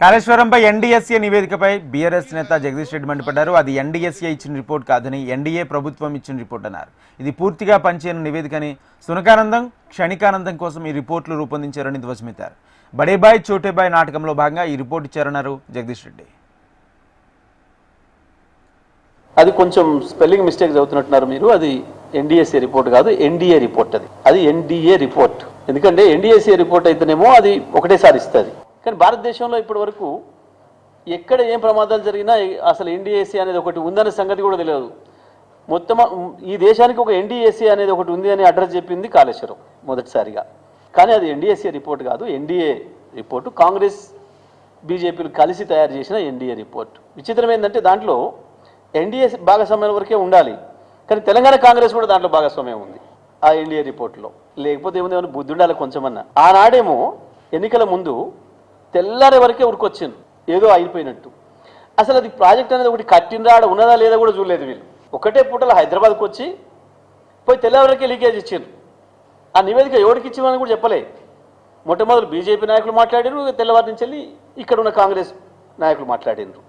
కాళేశ్వరంపై NDSA నివేదికపై BRS నేత జగదీష్ రెడ్డి మండిపడ్డారు. అది ఎన్డీఎస్ఏ ఇచ్చిన రిపోర్ట్ కాదని ఎన్డీఏ ప్రభుత్వం ఇచ్చిన రిపోర్ట్ అన్నారు. ఇది పూర్తిగా పనిచేయని నివేదికని, సునకానందం క్షణికానందం కోసం ఈ రిపోర్టులు రూపొందించారని ధ్వజమెత్తారు. బడేబాయ్ చోటేబాయ్ నాటకంలో భాగంగా ఈ రిపోర్ట్ ఇచ్చారన్నారు జగదీష్ రెడ్డి. అది కొంచెం స్పెల్లింగ్ మిస్టేక్ చదువుతున్నట్టున్నారు మీరు. అది ఎన్డీఎస్ఏ రిపోర్ట్ కాదు, ఎన్డీఏ రిపోర్ట్. అది ఎన్డీఏ రిపోర్ట్. ఎందుకంటే ఎన్డీఎస్ఏ రిపోర్ట్ అయితేనేమో అది ఒకటేసారి ఇస్తుంది. కానీ భారతదేశంలో ఇప్పటి వరకు ఎక్కడ ఏం ప్రమాదాలు జరిగినా అసలు ఎన్డీఎస్ఏ అనేది ఒకటి ఉందనే సంగతి కూడా తెలియదు. మొత్తం ఈ దేశానికి ఒక ఎన్డీఎస్ఏ అనేది ఒకటి ఉంది అని అడ్రస్ చెప్పింది కాళేశ్వరం మొదటిసారిగా. కానీ అది ఎన్డీఎస్ఏ రిపోర్ట్ కాదు, ఎన్డీఏ రిపోర్టు. కాంగ్రెస్ బీజేపీలు కలిసి తయారు చేసిన ఎన్డీఏ రిపోర్ట్. విచిత్రం ఏంటంటే దాంట్లో ఎన్డీఏ భాగస్వామ్యం వరకే ఉండాలి, కానీ తెలంగాణ కాంగ్రెస్ కూడా దాంట్లో భాగస్వామ్యం ఉంది ఆ ఎన్డీఏ రిపోర్ట్లో. లేకపోతే ఏమైనా బుద్ధి ఉండాలి కొంచెమన్నా. ఆనాడేమో ఎన్నికల ముందు తెల్లారే వరకే ఉరికొచ్చింది ఏదో అయిపోయినట్టు. అసలు అది ప్రాజెక్ట్ అనేది ఒకటి కట్టినరా ఆడ ఉన్నదా లేదా కూడా చూడలేదు వీళ్ళు. ఒకటే పూటలో హైదరాబాద్కి వచ్చి పోయి తెల్లారి వరకే లీకేజ్ ఇచ్చారు. ఆ నివేదిక ఎవరికి ఇచ్చామని కూడా చెప్పలే. మొట్టమొదటి బీజేపీ నాయకులు మాట్లాడారు, తెల్లవారి నుంచి వెళ్ళి ఇక్కడ ఉన్న కాంగ్రెస్ నాయకులు మాట్లాడినారు.